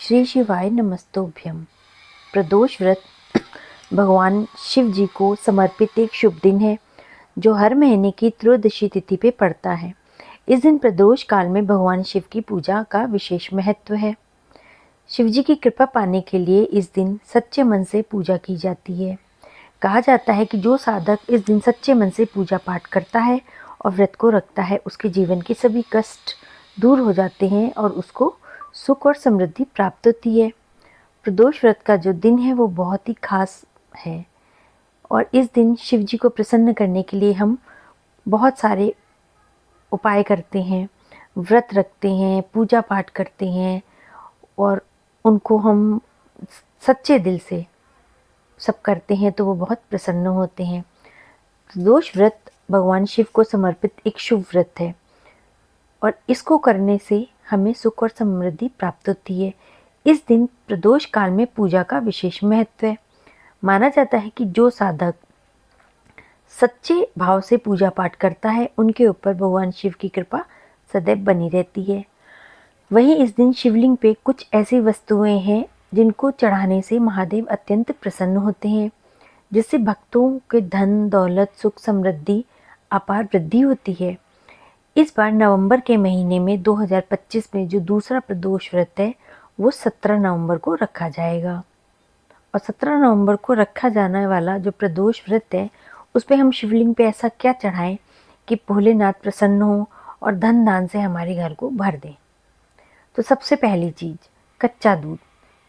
श्री शिवाय नमस्तोभ्यम। प्रदोष व्रत भगवान शिव जी को समर्पित एक शुभ दिन है जो हर महीने की त्रयोदशी तिथि पे पड़ता है। इस दिन प्रदोष काल में भगवान शिव की पूजा का विशेष महत्व है। शिव जी की कृपा पाने के लिए इस दिन सच्चे मन से पूजा की जाती है। कहा जाता है कि जो साधक इस दिन सच्चे मन से पूजा पाठ करता है और व्रत को रखता है, उसके जीवन के सभी कष्ट दूर हो जाते हैं और उसको सुख और समृद्धि प्राप्त होती है। प्रदोष व्रत का जो दिन है वो बहुत ही खास है और इस दिन शिव जी को प्रसन्न करने के लिए हम बहुत सारे उपाय करते हैं, व्रत रखते हैं, पूजा पाठ करते हैं और उनको हम सच्चे दिल से सब करते हैं तो वो बहुत प्रसन्न होते हैं। प्रदोष व्रत भगवान शिव को समर्पित एक शुभ व्रत है और इसको करने से हमें सुख और समृद्धि प्राप्त होती है। इस दिन प्रदोष काल में पूजा का विशेष महत्व है। माना जाता है कि जो साधक सच्चे भाव से पूजा पाठ करता है उनके ऊपर भगवान शिव की कृपा सदैव बनी रहती है। वहीं इस दिन शिवलिंग पे कुछ ऐसी वस्तुएं हैं जिनको चढ़ाने से महादेव अत्यंत प्रसन्न होते हैं, जिससे भक्तों के धन दौलत सुख समृद्धि अपार वृद्धि होती है। इस बार नवंबर के महीने में 2025 में जो दूसरा प्रदोष व्रत है वो 17 नवंबर को रखा जाएगा और 17 नवंबर को रखा जाने वाला जो प्रदोष व्रत है उस पे हम शिवलिंग पे ऐसा क्या चढ़ाएं कि भोलेनाथ प्रसन्न हो और धन दान से हमारे घर को भर दें। तो सबसे पहली चीज, कच्चा दूध।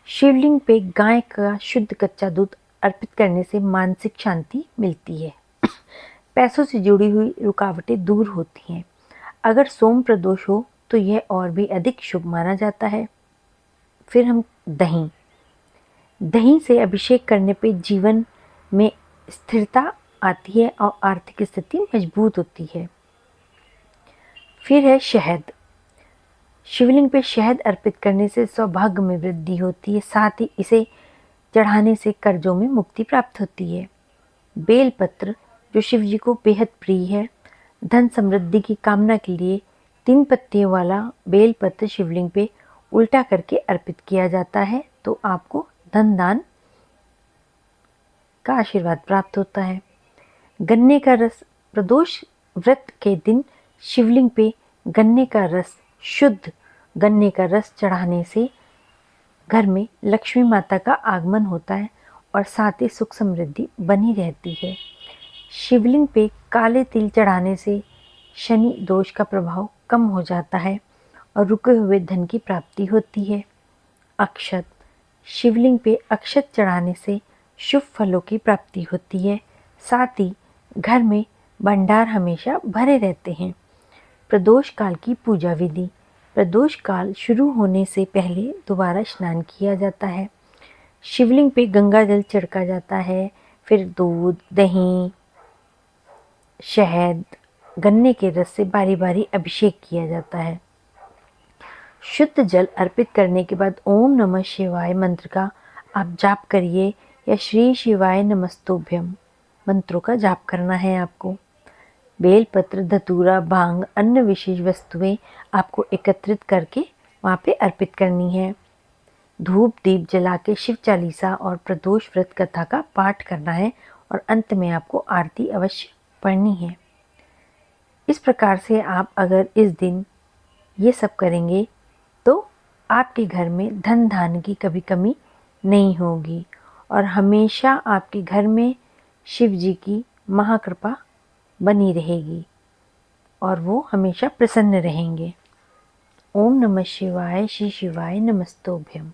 शिवलिंग पे गाय का शुद्ध कच्चा दूध अर्पित करने से मानसिक शांति मिलती है, पैसों से जुड़ी हुई रुकावटें दूर होती हैं। अगर सोम प्रदोष हो तो यह और भी अधिक शुभ माना जाता है। फिर हम दही से अभिषेक करने पे जीवन में स्थिरता आती है और आर्थिक स्थिति मजबूत होती है। फिर है शहद। शिवलिंग पे शहद अर्पित करने से सौभाग्य में वृद्धि होती है, साथ ही इसे चढ़ाने से कर्जों में मुक्ति प्राप्त होती है। बेलपत्र, जो शिव जी को बेहद प्रिय है, धन समृद्धि की कामना के लिए 3 पत्तियों वाला बेलपत्र शिवलिंग पे उल्टा करके अर्पित किया जाता है तो आपको धन दान का आशीर्वाद प्राप्त होता है। गन्ने का रस। प्रदोष व्रत के दिन शिवलिंग पे गन्ने का रस, शुद्ध गन्ने का रस चढ़ाने से घर में लक्ष्मी माता का आगमन होता है और साथ ही सुख समृद्धि बनी रहती है। शिवलिंग पे काले तिल चढ़ाने से शनि दोष का प्रभाव कम हो जाता है और रुके हुए धन की प्राप्ति होती है। अक्षत। शिवलिंग पे अक्षत चढ़ाने से शुभ फलों की प्राप्ति होती है, साथ ही घर में भंडार हमेशा भरे रहते हैं। प्रदोष काल की पूजा विधि। प्रदोष काल शुरू होने से पहले दोबारा स्नान किया जाता है। शिवलिंग पे गंगा जल छिड़का जाता है, फिर दूध, दही, शहद, गन्ने के रस से बारी बारी अभिषेक किया जाता है। शुद्ध जल अर्पित करने के बाद ओम नमः शिवाय मंत्र का आप जाप करिए या श्री शिवाय नमस्तोभ्यम मंत्रों का जाप करना है आपको। बेलपत्र, धतूरा, भांग, अन्य विशेष वस्तुएं आपको एकत्रित करके वहाँ पे अर्पित करनी है। धूप दीप जला के शिव चालीसा और प्रदोष व्रत कथा का पाठ करना है और अंत में आपको आरती अवश्य पढ़नी है। इस प्रकार से आप अगर इस दिन ये सब करेंगे तो आपके घर में धन धान्य की कभी कमी नहीं होगी और हमेशा आपके घर में शिव जी की महाकृपा बनी रहेगी और वो हमेशा प्रसन्न रहेंगे। ओम नमः शिवाय, श्री शिवाय नमस्तोभ्यम।